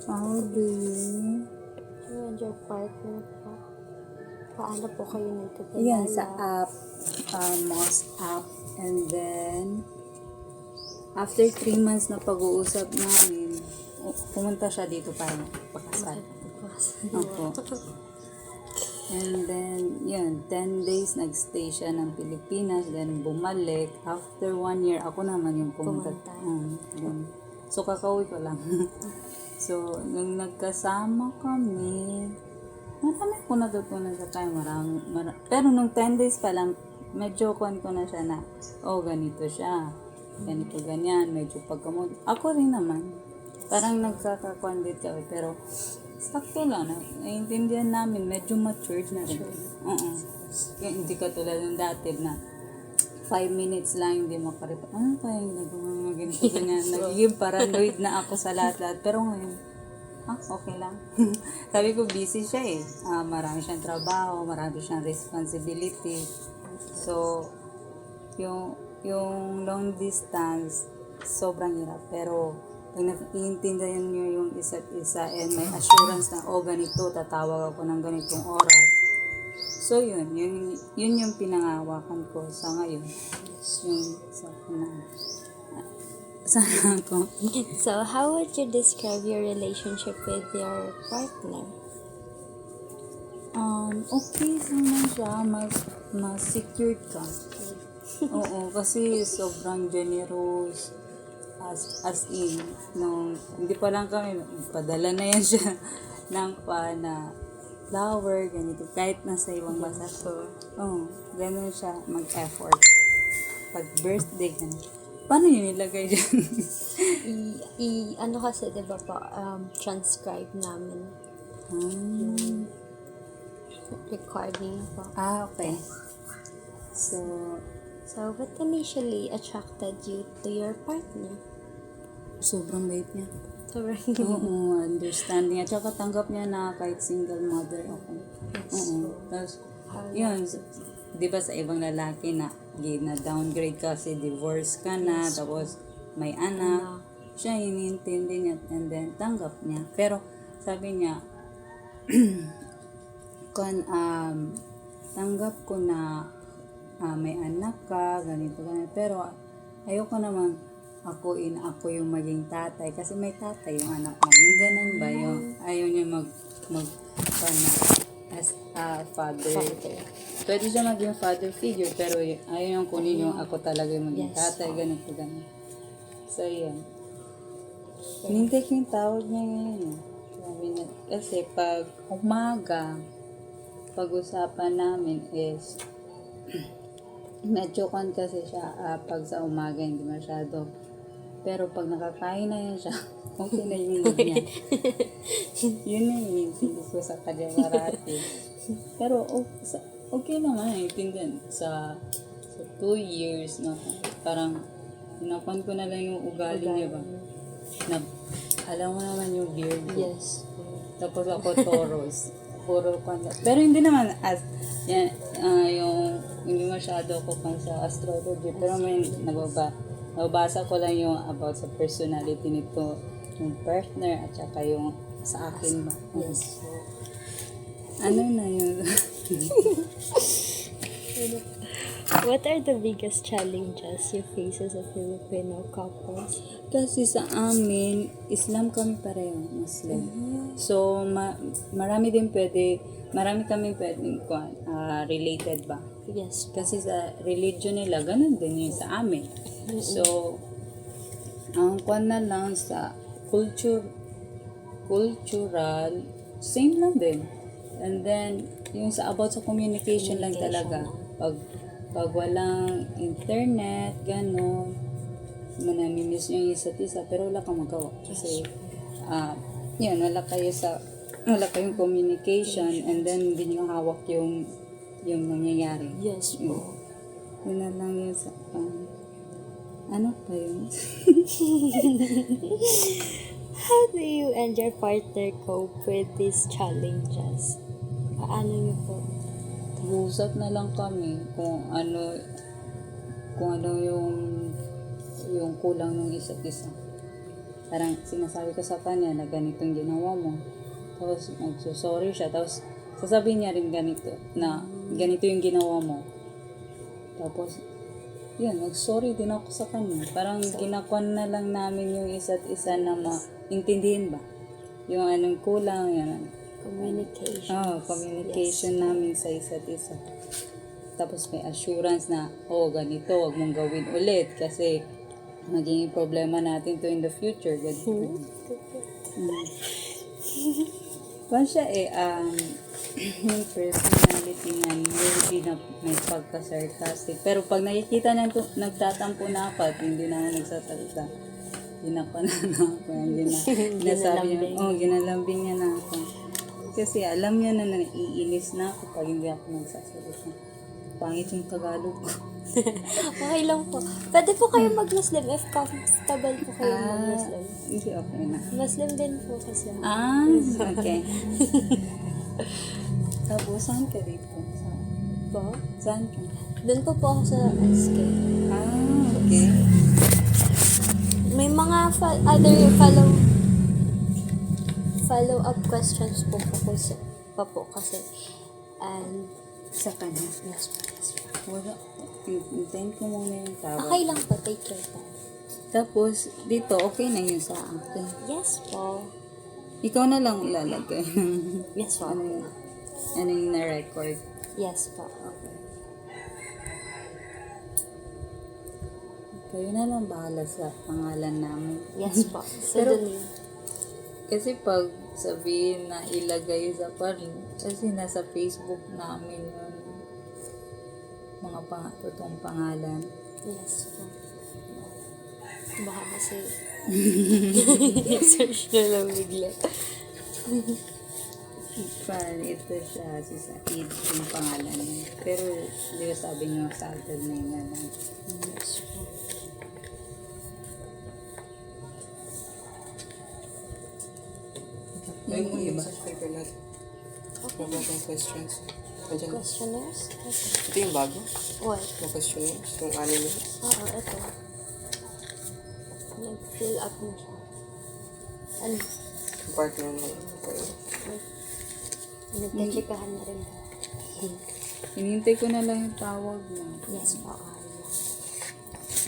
How do you? And your partner po. Paano po kayo nagkakilala? Yan, sa app. Most app. And then, after 3 months na pag-uusap namin, pumunta siya dito para pakasal. Opo. And then, yun, 10 days nagstay siya ng Pilipinas, then bumalik. After 1 year, ako naman yung pumunta. Then, so, kakauwi ko lang. So, nung nagkasama kami, marami ko natutunan sa tayo. Pero nung 10 days pa lang, medyo kuhan ko na siya na, ganito siya. Ganito, ganyan. Medyo pagkamod. Ako rin naman. Parang nagkakakuhan din kami. Pero, sakto lang. Naiintindihan namin. Medyo matured na rin. Kaya hindi ka tulad ng dati na 5 minutes lang hindi makarip. Ano pa yung nagawang ganito ganyan? Nagiging paranoid na ako sa lahat-lahat. Pero ngayon, okay lang. Sabi ko, busy siya eh. Marami siyang trabaho, marami siyang responsibility. So, yung long distance, sobrang hirap. Pero, pag naiintindihan niyo yung isa't isa and may assurance na, ganito, tatawag ako ng ganitong oras. So, yun yung pinangawakan ko sa ngayon. Yung sana ako. So, how would you describe your relationship with your partner? Okay naman siya. Mas secured ka. Oo, kasi sobrang generous. As in, hindi pa lang kami, padala na yan siya ng na flower, ganito. Kahit nasa ibang bansa. So, ganun siya mag-effort. Pag birthday, ganun. Paano yun nilagay dyan? Ano kasi, di ba po, transcribe namin yung recording po. Okay. So, what initially attracted you to your partner? sobrang bait niya. Sobrang Oo, understanding. At saka tanggap niya na kahit single mother ako. Oo. Tapos, yun, di ba sa ibang lalaki na downgrade kasi divorce ka na, tapos may anak. Siya inintindi niya and then tanggap niya. Pero sabi niya, tanggap ko na may anak ka, ganito. Pero ayoko naman ako yung maging tatay kasi may tatay yung anak mo. Yung ganun ba yung ayaw niya as a father. Pwede siya maging father figure pero ayaw niyang kunin yung ako talaga yung maging tatay, ganito. So yun. Hindi ko yung tawag niya ngayon. Sabi niya, kasi pag umaga, pag-usapan namin is medyo kon kasi siya pag sa umaga hindi masyado. Pero pag nakakain na yan siya, okay na yung mood niya. Yun yung inintindi ko sa kanya marati. Pero okay naman, intindihan. Sa 2 years, no, parang hinapan ko na lang yung ugali niya ba. Na, alam mo naman yung Virgo. Yes. Tapos ako Taurus. Puro kanya. Pero hindi naman yung hindi masyado ako sa astrology. Pero may nababasa ko lang yung about sa personality nito, yung partner at saka yung sa akin ba. Yes. Ano na yun? What are the biggest challenges you face as a Filipino couples? Kasi sa amin, Islam kami pareho, Muslim. So, marami kaming pwedeng related ba? Yes. Kasi sa religion nila, ganun din yun sa amin. So, ang kwan na lang sa cultural, same lang din. And then, yung about sa communication lang talaga. Pag walang internet, gano'n, manamimiss yung isa't isa, pero wala kang magawa. Kasi, wala kayong communication, and then hindi nyo hawak yung nangyayari. Yes. Yun na lang yun sa, ano pa yun? How do you and your partner cope with these challenges? Paano niyo po? Usap na lang kami kung ano yung kulang ng isa't isa. parang sinasabi ko sa kanya na ganitong ginawa mo. Tapos sorry siya. Tapos sasabihin niya rin ganito, na ganito yung ginawa mo. Tapos, yun, sorry din ako sa kanya. Parang ginakwan na lang namin yung isa't isa na maintindihin ba? Yung anong kulang, yan. Communication. Communication namin sa isa't isa. Tapos may assurance na, ganito, wag mong gawin ulit kasi magiging problema natin to in the future. Ganito. Kung siya yung personality niya, maybe na may pagka-sarcastic. Pero pag nakikita niya nagtatampo na ako at hindi na nagsasalita, ginapa na ako. Ginalambing niya na ako. Kasi alam niya na naiinis na ako pag hindi ako nagsasalita. Pangit yung Tagalog ko. Okay lang po. Pwede po kayo mag-Muslim if comfortable po kayo mag-Muslim. Hindi okay na. Muslim din po kasi. Okay. Tapos, saan ka dito? Po? Saan ka? Doon po ako sa SK. Okay. May mga follow-up questions po kasi. And, Sa kanya? yes po. Wala. Hintayin ko muna yung tawag. Okay lang po. Take your time. Tapos, dito, okay na yun sa akin. Yes po. Ikaw na lang ilalagay. Yes po. Ano yung na-record? Yes po. Okay. Kayo na lang bahala sa pangalan namin. Yes po. Pseudonym. Kasi pag sabihin na ilagay sa kasi nasa Facebook namin yun. Mga totoong pangalan. Yes po. Baka kasi search na lang bigla. Ito siya, si Said, yung pangalan niya. Pero, di ba sabi niyo sa agad na yun na lang. Yes po. Yung iba. Mga questions. Ayan. Questionnaires? Okay. Ito yung bago. What? Mga questionnaires. Yung anime. Oo, ito. Nag-fill up na siya. Ano? Yung partner mo. Nagtachikahan na rin. Hinintay ko na lang yung tawag niya. Yes po.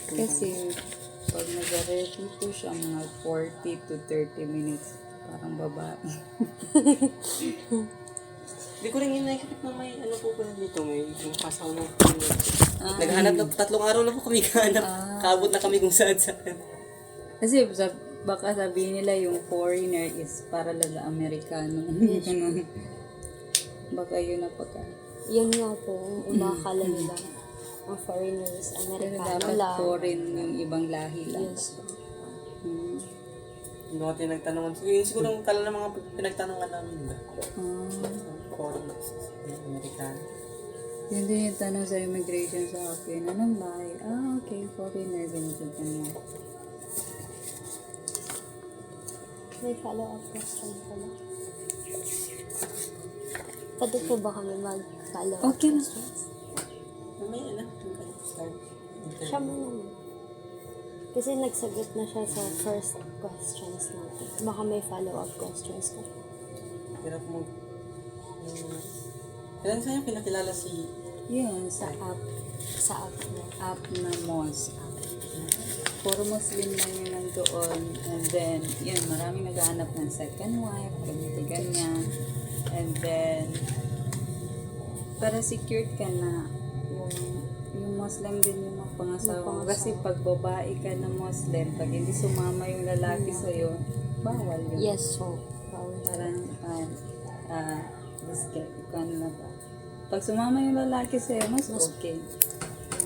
Kasi, pag nag-ready po siya, mga 40 to 30 minutes, parang babae. Hindi ko rin naisip na may ano po pala dito. May yung kasama ng naghanap na 3 araw na po kami kahanap. Kaabot na kami kung saan. Kasi, baka sabihin nila yung foreigner is para lang sa Amerikano. Ganun. Baka yun na pagka. Yun nga po, ang iba akala nila. Ang foreigners, Pero Amerikano dapat lang. foreign yung ibang lahi lang. Yes po. Yung mga tinagtanungan. Siguro ang kala ng mga pinagtanungan namin ba? Foreigners. Amerikano. Yun din yung tanong sa immigration sa akin. Anong bahay? Okay, foreigner. Ganito ganyan. May follow-up question pala. Pwede po ba kami mag-follow-up Okay na. questions? May ano? Start. Siya mo naman. Kasi nagsagot na siya sa first questions natin. Baka may follow-up questions ka. Hirap mo. Kailan sa'yo pinakilala si... Yun, sa app. Sa app na. App na Moz. Puro Muslim lang yun nandoon. And then, yun, maraming naghahanap ng second wife, ganito, ganyan. And then, para secured ka na, yung Muslim din yung pangasawa. Kasi pag babae ka na Muslim, pag hindi sumama yung lalaki sa'yo, bawal yun. Yes, so. Parang, na ba? Pag sumama yung lalaki sa'yo, mas okay.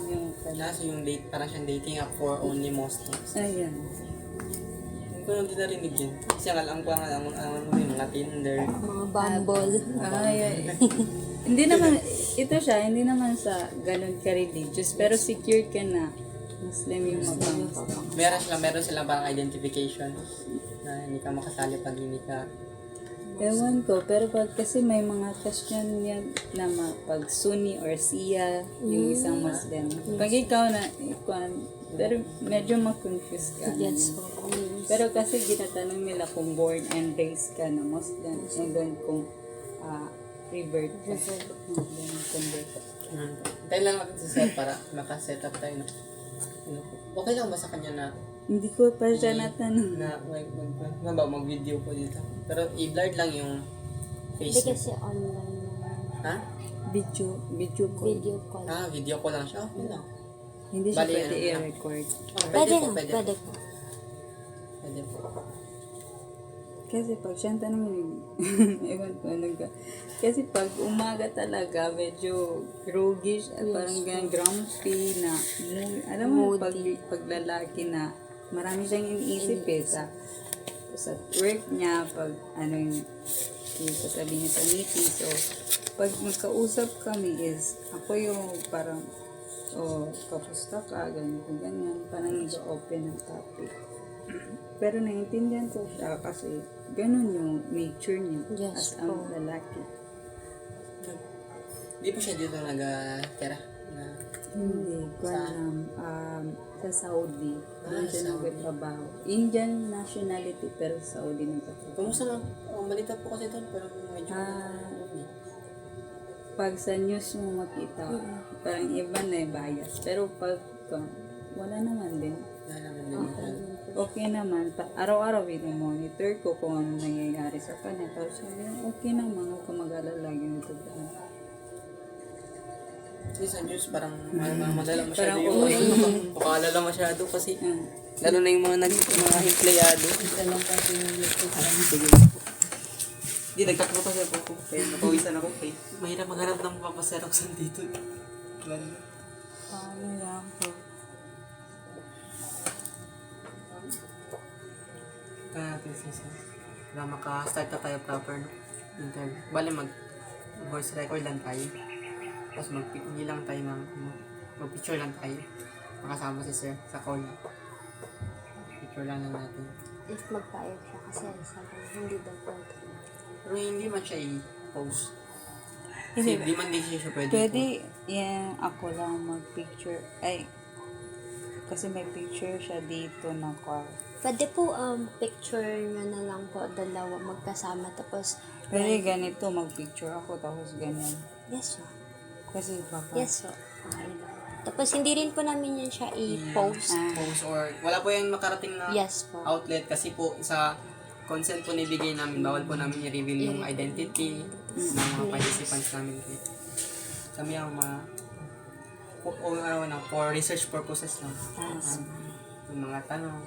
Yun yung Kaso yung date, parang siyang dating app for only Muslims. Ayan. Hindi ko lang din narinig yun. Kasi ang pangalan mo yung mga Tinder. Mga Bumble. Ay. Hindi naman, ito siya, hindi naman sa ganun ka-religious, pero secure ka na. Muslim yung mabangas. Meron silang parang identification na hindi ka makasali pag hindi ka. Ewan ko, pero kasi may mga question yan na pag Sunni or Shia, yung isang Muslim. Pag ikaw na, pero medyo ma-confuse ka. Yes, so. Pero kasi ginatanong nila kung born and raised ka na Muslim, and then kung revert ka. Then convert ka. Tayo lang natin si Sir para makaset up tayo. No? Okay lang ba sa kanya na Hindi ko pa siya natanong. mag-video po dito? Pero i-blurred lang yung Hindi face niya. kasi online naman. Ha? Video call. Video call. Video ko lang siya. Okay lang. Hindi siya Bali, pwede ano lang. i-record. Pwede po, na, pwede pwede po. po. Pwede po. Kasi pag siya tanongin, ewan ko, kasi pag umaga talaga, medyo groggy siya, parang ganyan, grumpy na, alam mo, pag lalaki na, marami siyang iniisip sa work niya, pag yung sasabihin niya sa meeting. So, pag magkausap kami is, ako yung parang, kapusta ka, ganyan, parang nag-open ng topic. Pero naiintindihan ko siya kasi ganun yung nature niya Yes, as ang lalaki. Di po siya dito nag-tira? Hindi ko alam. Sa Saudi. Doon siya Saudi. nagtatrabaho. Indian nationality pero Saudi nagtatrabaho. Kumusta lang? Malita po kasi doon, pero medyo... Pag sa news mo makita, parang iba na bias. Pero pag wala naman din. Okay naman. Araw-araw monitor ko kung ano nangyayari sa kanya. Pero sabi niya, okay naman. Huwag ka mag-alala. Ganito ba? Kasi sa news parang malala masyado Parang yung pakaalala masyado kasi lalo na yung mga empleyado. Isa lang kasi yung Sige. Hindi, nagtakbo kasi ako. Kaya napawisan ako. Mahirap maghanap ng papaseroksan dito. paano lang po. Kaya natin siya. Para maka-start na tayo proper no? Interview. Bale voice record lang tayo. Tapos hindi lang tayo mag-picture lang tayo. Makasama si sir sa call. Picture lang natin. If magpayag siya kasi sabi hindi daw pwede. Pero hindi man siya i-post. Kasi hindi man din siya pwede. Pwede yung ako lang mag-picture. Kasi may picture siya dito na car. Pwede po picture nyo na lang po dalawa magkasama tapos Pwede ganito, mag-picture ako tapos ganyan. yes po. Kasi baka... Yes po. Okay lang. Tapos hindi rin po namin yan siya i-post. Post or wala po yung makarating na Yes po. outlet kasi po sa consent po nibigay namin, bawal po namin i-reveal yung identity ng mga participants namin. Kami ang for research purposes lang. Yung mga tanong.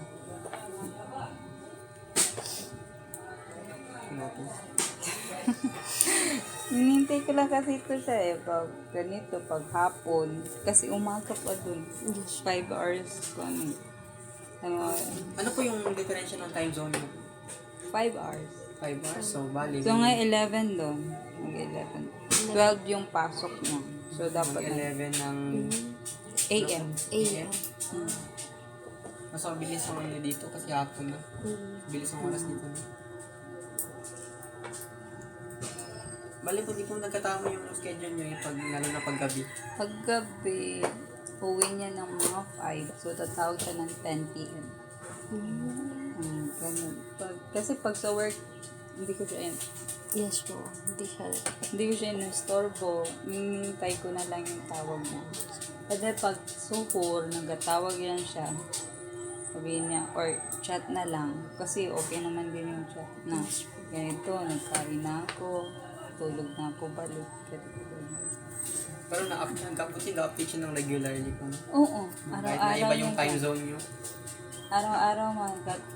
Natin. Hinintay ko lang kasi ito siya pag ganito, pag hapon. Kasi umaga pa dun. 5 hours kami. Ano po yung diferensya ng time zone mo? 5 hours. 5 hours? So, bali. So ngayon 11 doon. Mag-11. 12 yung pasok niya. So dapat 11 ng AM. AM. mas mabilis ang ano dito kasi hapon na. Bilis ang oras dito na. Bali po, di po nagkatama yung schedule nyo yung lalo na paggabi. Paggabi, uwi niya ng mga 5. So tatawag siya ng 10 p.m. Ganun. Kasi pag sa work, hindi ko siya Yes po. Hindi siya in-storbo. Hinintay ko na lang yung tawag niya. Kasi pag suhur, nagatawag yan siya. Sabihin niya, or chat na lang. Kasi okay naman din yung chat na. Ganito, nagkain na ako. Tulog na ako, balik. Pero na-update siya ng regularly po. Oo. Kahit na iba yung time zone nyo. Araw-araw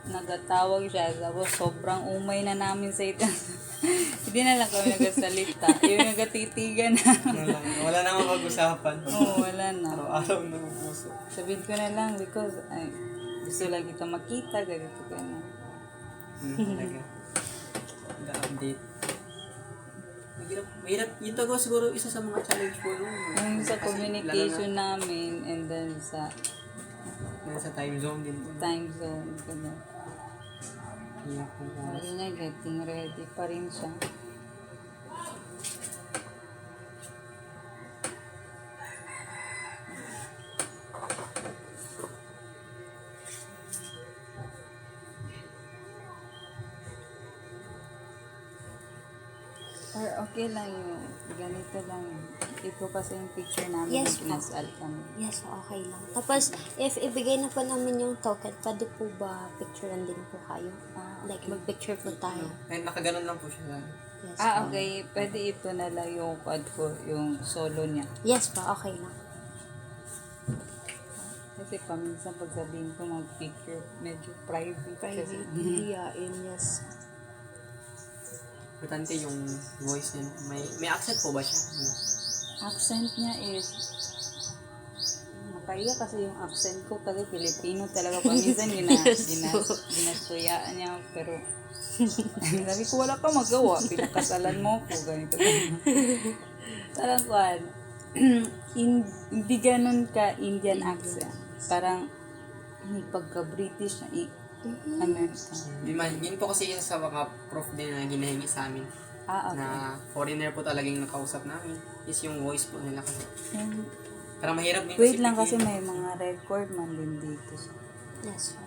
nagatawag siya. Tapos sobrang umay na namin sa ito. Hindi na lang kami nagasalita. Yung nagatitigan na. Wala na mapag-usapan. Oo, wala na. Araw-araw na mag-usap. Sabihin ko na lang because gusto lang kita makita. Ganito ka na. Talaga. Nag-update. Mahirap. Yun talaga siguro isa sa mga challenge po. Yung sa communication namin and then sa time zone din. time zone. Ganun. Hirap po. Sabi niya, getting ready pa rin siya. Or okay lang yung ganito lang. Ito kasi yung picture namin Yes, na kinasal kami. Yes, okay lang. Tapos, if ibigay na po namin yung token, pwede po ba picturean din po kayo? Like, mag-picture po tayo. Ayun, nakaganon lang po siya. Yes, Okay. Pwede ito na lang yung quad ko, yung solo niya. yes po, okay lang. Kasi paminsan pag sabihin ko mag-picture, medyo private. Kasi, Hiyain, yes. Importante yung voice niya. May accent po ba siya? accent niya is nakaiya kasi yung accent ko kasi Filipino talaga paminsan ginastuyaan niya pero sabi ko wala ka magawa pinakasalan mo ko ganito parang kuhan hindi ganun ka Indian accent parang may pagka-British na American. Yun po kasi isa sa mga proof din na ginahingi sa amin. Okay. Na foreigner po talaga yung nakausap namin. Is yung voice po nila kasi. And, Parang mahirap din wait lang kasi piliin. may mga record man din dito. Yes po.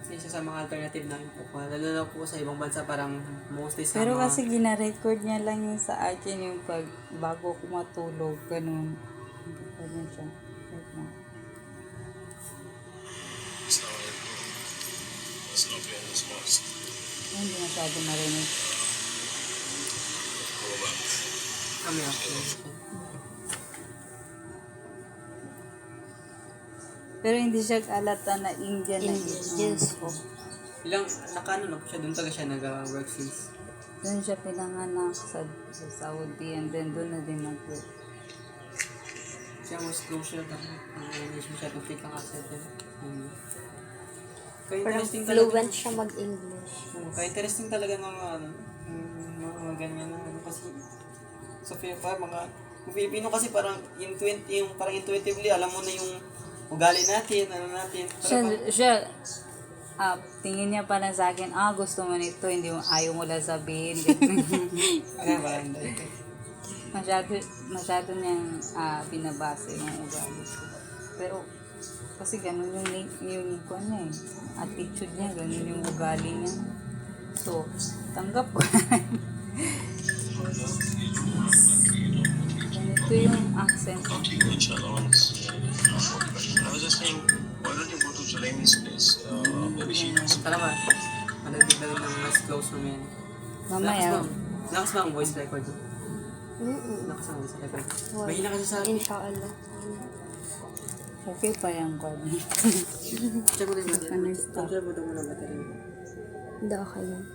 Kasi isa sa mga alternative namin po. Lalo na po sa ibang bansa parang mostly sa Pero mga... kasi gina-record niya lang yung sa akin yung pag bago ko matulog, ganun. Hindi pa niya siya. Wait lang. Hindi masyado marinig. Kami actually. Pero hindi siya alata na Indian na Yes po. Ilang, nakano na po siya, doon talaga siya nag-work since. Doon siya pinanganak sa Saudi and then doon na din nag-work. Siya mas close siya talaga. Ang siya itong take ang accent niya. Kaya Parang interesting talaga. fluent siya mag-English. Kaya interesting talaga ng mga ganyan na ano kasi sa mga Filipino kasi parang parang intuitively alam mo na yung ugali natin, ano natin. Siya tingin niya pa lang sa akin, gusto mo nito, hindi mo, ayaw mo lang sabihin. Masyado niyang binabase yung ugali ko. Pero, kasi ganun yung niya eh. Attitude niya, ganun yung ugali niya. So, tanggap ko. Ganito yung accent. I was just saying, why don't you go to Jalaine's place? Maybe she knows. Tara ba? Managdig na rin ng mas close mo yan. Mamaya, Lakas ba ang voice record mo? Lakas ang voice record. Mahina kasi sa... Inshallah. okay pa yung call. Check mo din ba? Ano yung stop? Check mo din mo na battery. Hindi, okay lang.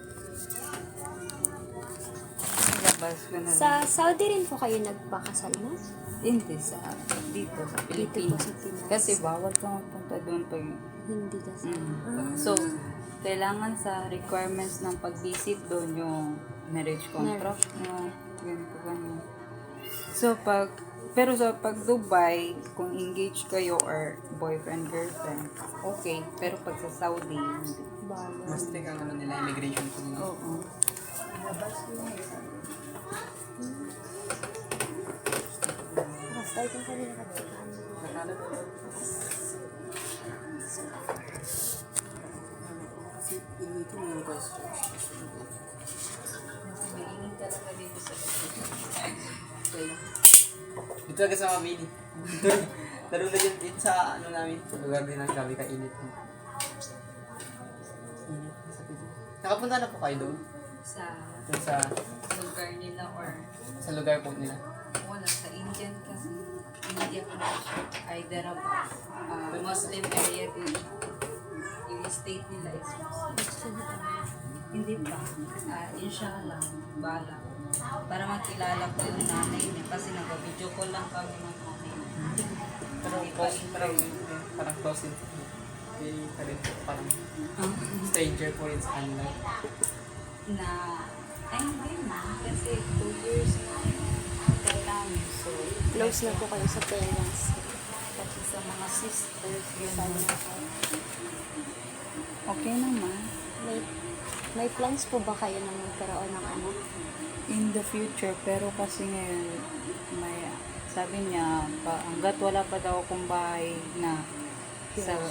Labas ko na Sa Saudi rin po kayo nagpakasal mo? Hindi dito sa Pilipinas. sa Pinas. Kasi bawal ka magpunta doon pag Hindi kasi. so kailangan sa requirements ng pag-visit doon yung marriage contract mo, ganyan. So pero sa pag Dubai, kung engaged kayo or boyfriend, girlfriend, okay. Pero pag sa Saudi, hindi. Bala. Mas take ang ano nila, immigration po nila. Oo. Labas ko na Basta ito ka nila katsikan. Kasi inito mo yung questions. Maingin talaga dito sa Okay. Dito talaga sa Mabini. Lalo na dito sa ano namin. Sa lugar din namin, grabe ka-init. Init na sa Pilipinas. Nakapunta na po kayo doon? Doon sa lugar nila or sa lugar po nila. wala sa Indian kasi India culture either Muslim area din siya. Yung state nila is Muslim. Hindi pa. Inshallah, bala. Para makilala ko yung nanay niya kasi nag-video call lang kami ng nanay niya. Pero parang close din. Hindi pa rin po parang stranger po rin sa kanila. Na, ay hindi na. Kasi 2 years na kailangan. So, Close na po kayo sa parents. kasi sa mga sisters, yun. Okay naman. May plans po ba kayo na magkaroon ng anak? In the future, pero kasi ngayon, sabi niya, hanggat wala pa daw akong bahay na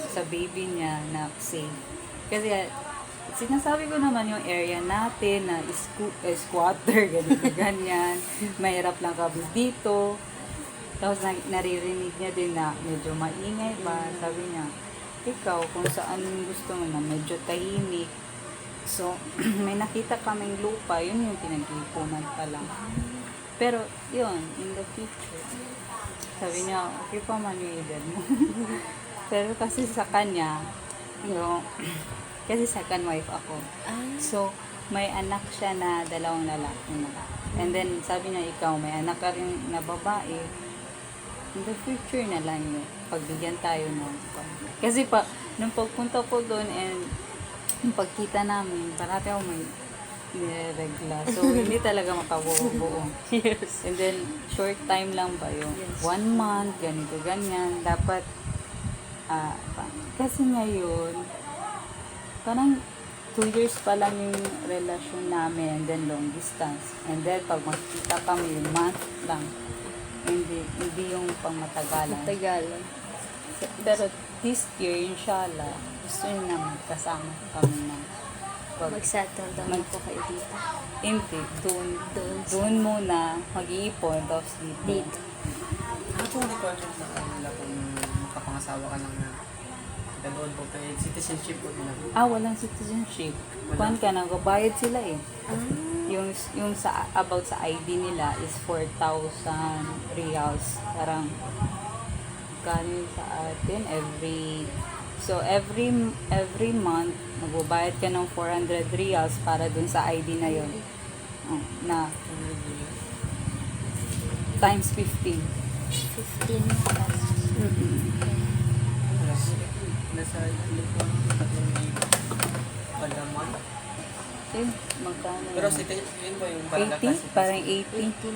sa baby niya na safe. Kasi sinasabi ko naman yung area natin na squatter, ganyan. Mahirap lang kami dito. Tapos naririnig niya din na medyo maingay pa. Sabi niya, ikaw kung saan gusto mo na medyo tahimik. So, may nakita kaming lupa, yun yung pinag-ipunan pa lang. Pero, yun, in the future, sabi niya, okay pa man yung edad mo. Pero kasi sa kanya, yung, kasi second wife ako. So, may anak siya na 2 lalaki na. And then, sabi niya, ikaw, may anak ka rin na babae. In the future na lang yun. Pagbigyan tayo ng... Kasi nung pagpunta ko doon and yung pagkita namin, parati ako may niregla. So, hindi talaga makabuo-buo. Yes. And then, short time lang ba yun? 1 month, ganito, ganyan. Dapat, kasi ngayon, parang 2 years pa lang yung relasyon namin and then long distance. And then, pag makikita kami, month lang. Hindi yung pang matagalan. Tagalan. Pero this year, inshallah, gusto nyo naman kasama kami na Mag-settle down po kayo dito. hindi, doon muna mag-iipon, tapos dito. Ano pong requirement na nila kung makapangasawa ka lang na doon po kayo, citizenship po nila? Walang citizenship. Kuhan ka, nagbabayad sila eh. Yung sa about sa ID nila is 4,000 reals. Parang galing sa atin every month magbabayad ka ng 400 reals para dun sa ID na yon. Na times 15. 15 pesos. Nasa lipon, 3,000 kada month. Eh, magkano? Pero yun po yung parang 80? Parang 80?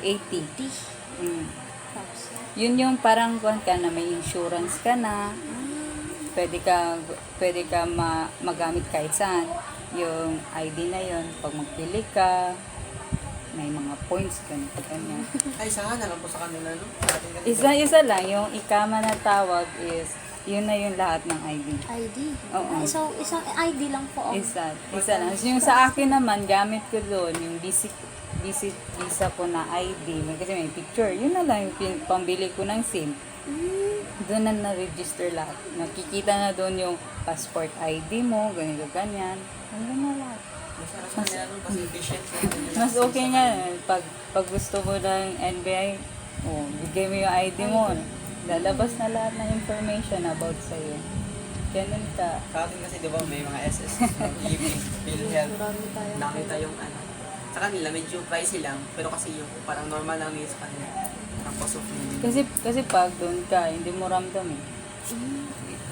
80. Yun yung parang kuhan ka na may insurance ka na. Pwede ka magamit kahit saan. Yung ID na yun, pag magpili ka, may mga points ganito ganyan. Ay, isa na lang po sa kanila, no? Sa atin ganito. Isa lang, yung ikama na tawag is, yun na yung lahat ng ID. ID? Oo. So, isang ID lang po. Isa lang. So, yung sa akin naman, gamit ko doon, yung visa po na ID, kasi may picture, yun na lang yung pambili ko ng SIM. Doon na na-register lahat. Nakikita na doon yung passport ID mo, ganito, ganyan. Ano na lahat. Mas kanila, no? Kasi efficient. Mas okay nga, pag gusto mo ng NBI, bigay mo yung ID mo. Lalabas na lahat ng information about sa'yo. Ganun ka. Sa atin kasi, di ba, may mga SS, EB, PhilHealth. Marami tayo. Nakita yung ano. Sa kanila, medyo pricey lang. Pero kasi yung parang normal lang yun sa kanila. Ang cost of living. Kasi pag doon ka, hindi mo ramdam eh.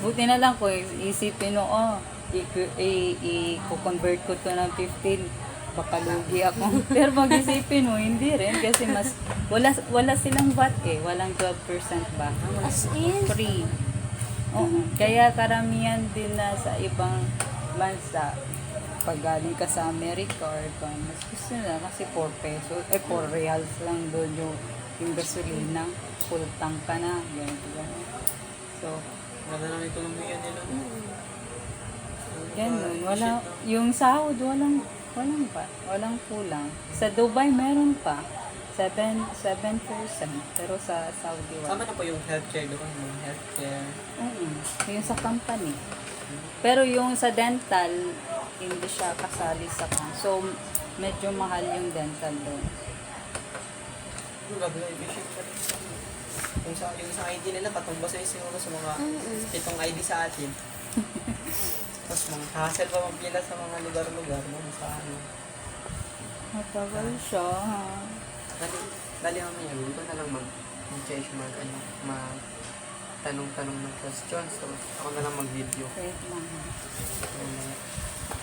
Buti na lang ko, isipin mo, i-convert ko to ng 15, baka lugi ako. Pero pag isipin mo, hindi rin. Kasi wala silang VAT eh. Walang 12% VAT. As in? Free. Oo. Kaya karamihan din na sa ibang bansa, pag galing ka sa America or mas gusto nila kasi 4 pesos, 4 reals lang doon yung gasolina, full tank ka na, ganito. So, Wala na may ekonomiya nila. ganun. Wala, yung sahod, walang kulang. Sa Dubai, meron pa. 7%. Pero sa Saudi, Sama wala. na po yung healthcare doon. Yung healthcare. Yung sa company. Pero yung sa dental, hindi siya kasali sa So, medyo mahal yung dental doon. Yung gagawin, efficient pa rin. Yung sa ID nila, katumbas ay siguro sa mga 7 ID sa atin. Tapos mga hassle pa magpila sa mga lugar-lugar. Sa ano. Matagal siya, ha? Dali kami yan. Hindi ko na lang mag-change tanong-tanong ng questions. So, ako na lang mag-video. Wait lang.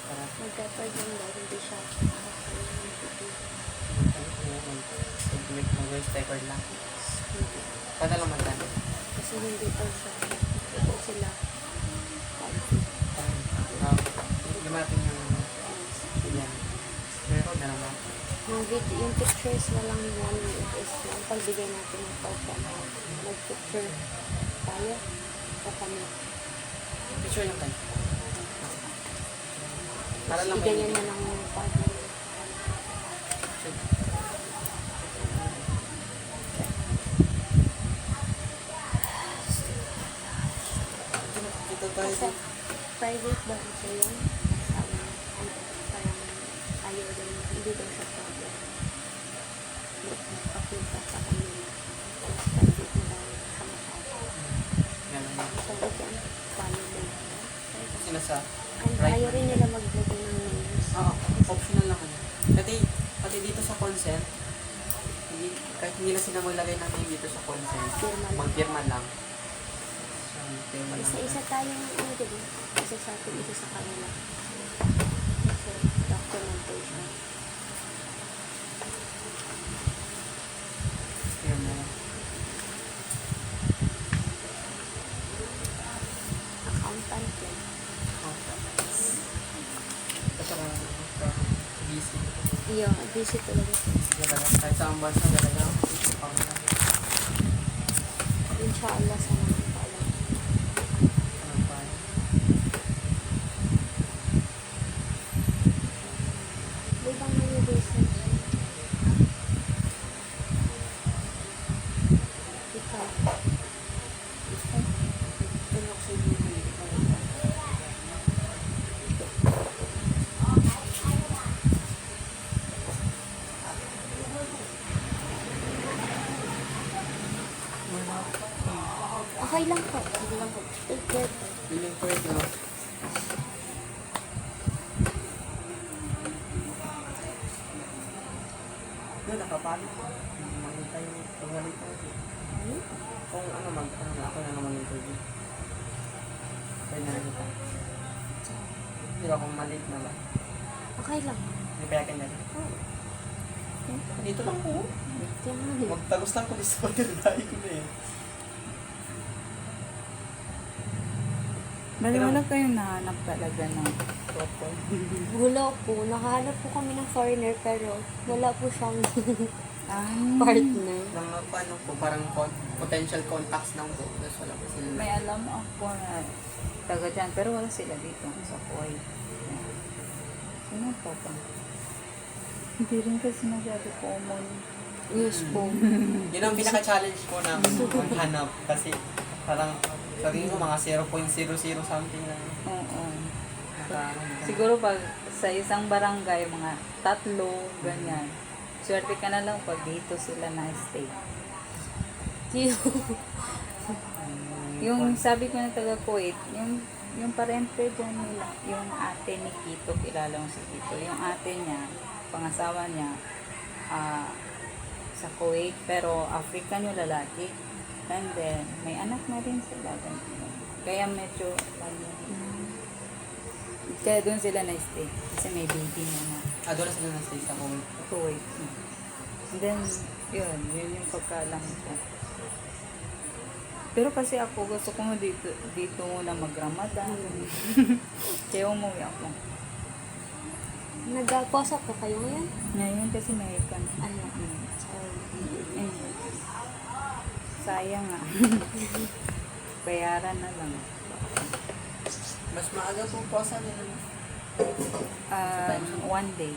Para Magkapaganda, hindi siya. mag-voice record lang. Kada lang magdano. Kasi hindi pa siya. Ito sila. Gamatin yung yan. Record na naman. Yung pictures na lang yung 1 minute is lang. Pagbigay natin ng photo. Mag-picture tayo o kami. Picture lang tayo. Para lang may Ganyan na lang yung partner. Dito tayo. Kasi private ba kasi yun? Sabi niya, ay, parang ayaw din, hindi daw siya problem. Magpakita sa kanila. Tapos private na daw siya masyado. Ganun. So, we can follow them. Sinasa. And ayaw rin nila maglagay ng names. Oo, optional lang ano. Pati dito sa consent, kahit hindi na sila maglagay ng name dito sa consent, Firma lang. magpirma lang. So, pirma lang. Isa-isa tayo ng ano, diba? Isa sa atin, isa sa kanila. So, documentation. Pirma lang. Accountant yan. Saka busy. Iyo, busy talaga. Talaga, kahit sa ang bansa talaga, pang Inshallah sa mga paalam. May bang may business? Ikaw. Okay lang po. Hindi lang po. Take care po. Feeling ko ito. Doon, nakapalit ko. Makita yung pagwalit ko. Kung ano ako na naman interview. Kaya na kita. Pero kung malit na ba? Okay lang. May payakin na rin. Oo. Dito lang po. Yan nga eh. Magtagos lang ko dito sa pagkakatahi ko na eh. Bali, wala kayong nahanap talaga ng couple. Wala po. Nakahanap po kami ng foreigner pero wala po siyang Ay, partner. Mga paano po, parang potential contacts lang po. Tapos wala po sila. may alam ako na taga dyan, pero wala sila dito sa Kuwait. Yan. Sino pa pa? Hindi rin kasi masyado common. Yes po. Yun ang pinaka-challenge ko na maghanap. Kasi parang sabihin ko mga 0.00 something na Oo. naka- Siguro pag sa isang barangay, mga 3, ganyan. Swerte ka na lang pag dito sila na-stay. Yung sabi ko na taga Kuwait, yung parente dyan nila, yung ate ni Kito, kilala mo si Kito, yung ate niya, pangasawa niya, sa Kuwait, pero African yung lalaki. And then, may anak na rin sila. Ganun. Kaya medyo, kaya doon sila na-stay. Kasi may baby na doon na sila na-stay sa Kuwait. Kuwait. And then, yun yung pagkaalam ko. Pero kasi ako, gusto ko mo dito muna mag-Ramadan. Kaya umuwi ako. Nagposa po kayo ngayon? Ngayon kasi may kan. Ano? Sorry. Eh, sayang nga. Bayaran na lang. Mas maaga po posa nila. 1 day.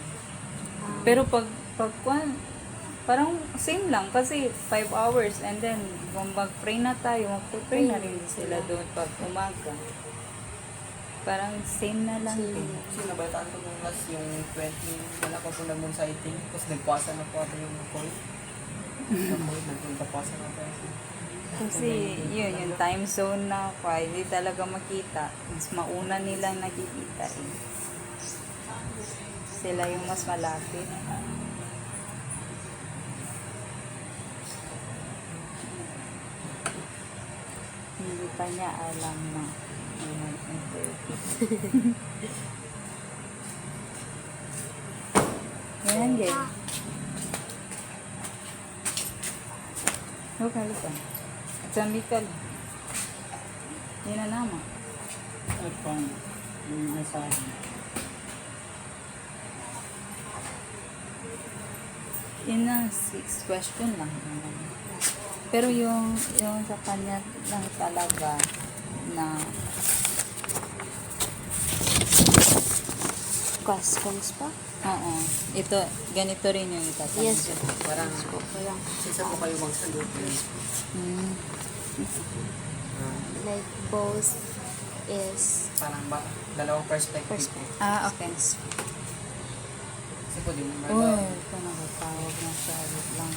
Pero pag parang same lang kasi 5 hours and then kung mag-pray na tayo, mag-pray na rin sila doon pag umaga. Parang same na lang din. Kasi nabataan ko nung last yung 20, wala pa po nag-moon sighting. Tapos nagpasa na po ako yung Kuwait. Sa Kuwait, nagpasa na po ako. Kasi yun, yung time zone na hindi talaga makita. Mas mauna nilang nakikita eh. Sila yung mas malapit. Hindi pa niya alam na may interview. Yan, Jen. Okay, lupa. Sambil ka lang. Yan na naman. Ay, pang yung mensahe. Yun na, 6 question lang. Pero yung sa kanya lang talaga na questions pa? Oo. Ito, ganito rin yung itatanong. Yes, sir. Parang Po ko lang. isa po kayo magsagot. Hmm. Like, both is Parang dalawang perspective. perspective. Okay. Kasi po din. Uy, ito nakatawag na siya. Wait lang.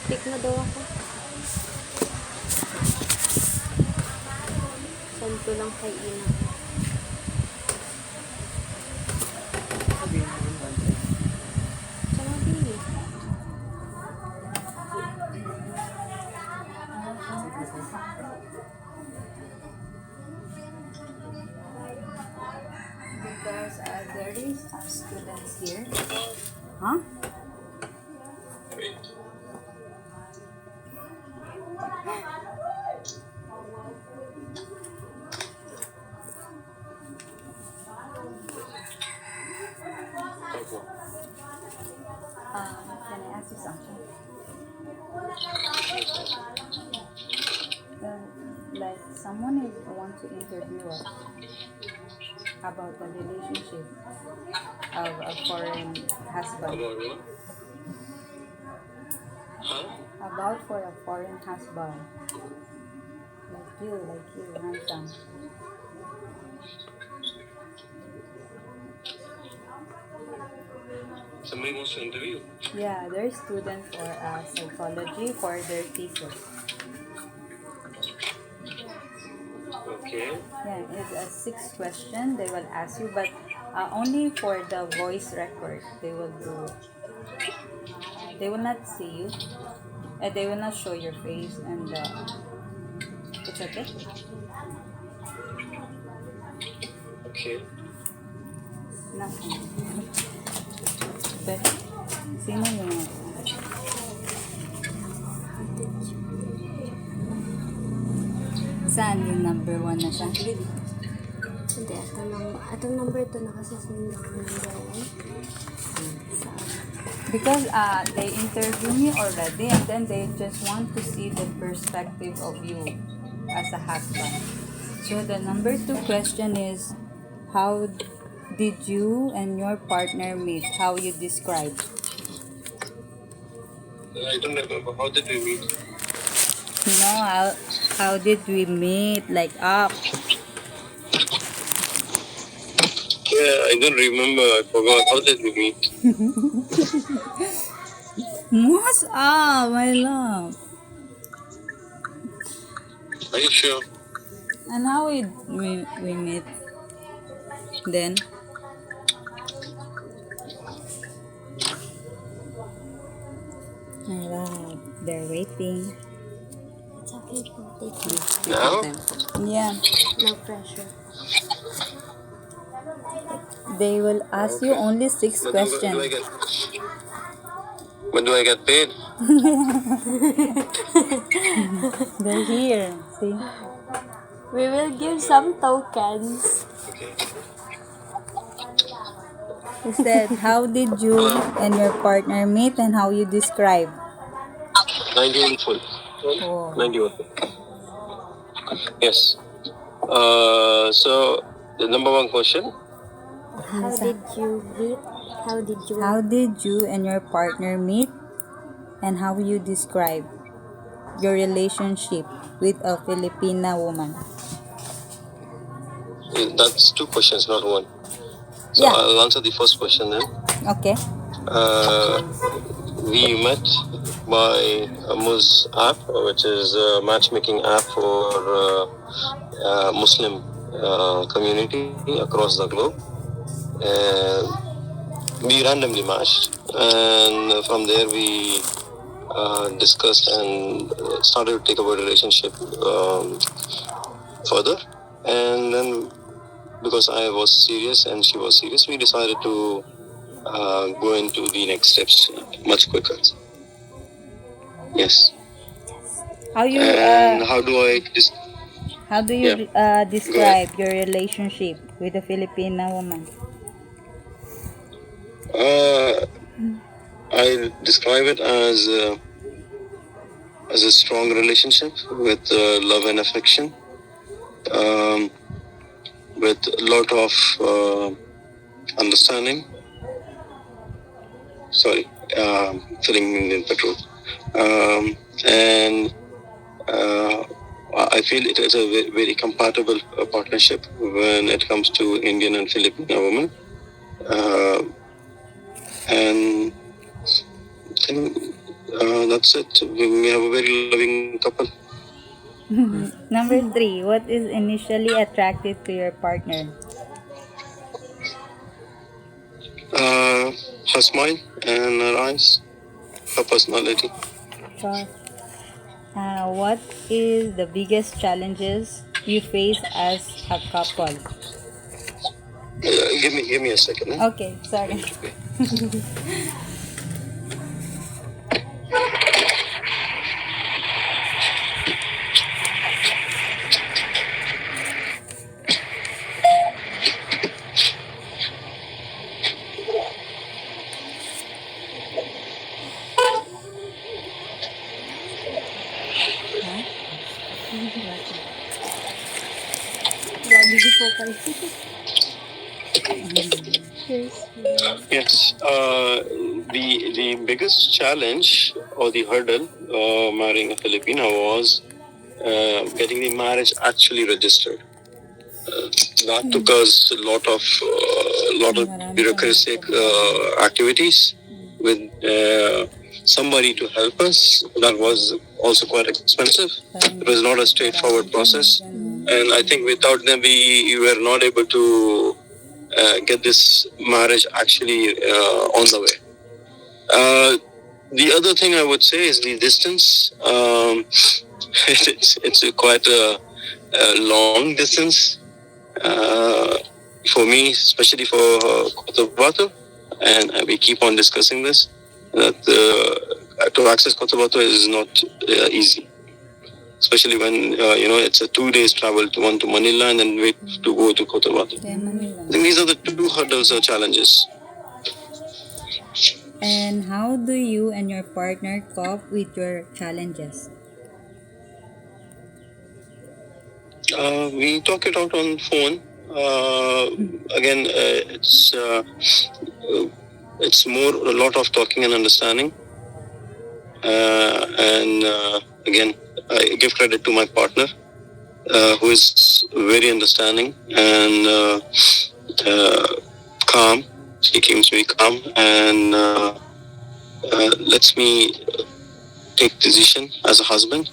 Pick na daw ako. Send ko lang kay Ina. Sabihin mo yung one time. Tsaka baby. Because there is students here. Huh? Can I ask you something? Like someone is want to interview us about the relationship of a foreign husband. About for a foreign husband. Like you, handsome. Somebody wants to interview. Yeah, they're students for psychology for their thesis. Okay. Yeah, it's a 6 question they will ask you, but only for the voice record they will do. They will not see you. They will not show your face, and it's okay. Okay. Nothing. But sino yung saan yung number 1 na siya? Hindi, itong number 2 na kasi sinunod ako number 1. Because they interview me already, and then they just want to see the perspective of you as a husband. So the number 2 question is, how did you and your partner meet? How you describe? I don't remember. How did we meet? No, how did we meet? Like up. Yeah, I don't remember. I forgot. How did we meet? What's up, my love? Are you sure? And how we meet? Then my love, they're waiting. It's okay po, take it. Now? Yeah, No pressure. they will ask you only 6 questions. When do I get paid? They're here. See? We will give some tokens. Okay. He said, how did you and your partner meet and how you describe? 91 full. Oh. 91. Yes. So, the number 1 question. How did you meet? How did you and your partner meet and how you describe your relationship with a Filipina woman? That's 2 questions, not 1. So, Yeah. I'll answer the first question then. Okay. We met by a Muz app, which is a matchmaking app for Muslim community across the globe. we randomly matched, and from there we discussed and started to take about relationship further. And then, because I was serious and she was serious, we decided to go into the next steps much quicker. Yes. How you And how do I describe your relationship with a Filipina woman? I describe it as a strong relationship with love and affection, um, with a lot of understanding. Sorry, filling in petrol. And I feel it is a very compatible partnership when it comes to Indian and Filipino women. And I think that's it. We have a very loving couple. Number 3, what is initially attractive to your partner? Her smile and her eyes, her personality. What is the biggest challenges you face as a couple? Give me a second. Okay, sorry. Lagi di po kayo. Yes. The biggest challenge or the hurdle marrying a Filipina was getting the marriage actually registered. That took us a lot of bureaucratic activities with somebody to help us. That was also quite expensive. It was not a straightforward process, and I think without them we were not able to get this marriage actually on the way. The other thing I would say is the distance. It's quite a long distance for me, especially for Cotabato, and we keep on discussing this. That to access Cotabato is not easy, especially when it's a 2 days travel to one to Manila and then wait to go to Cotabato. I think these are the two hurdles or challenges. And how do you and your partner cope with your challenges? We talk it out on phone. Again, it's more a lot of talking and understanding. And again, I give credit to my partner, who is very understanding and calm. He keeps me calm and lets me take decision as a husband.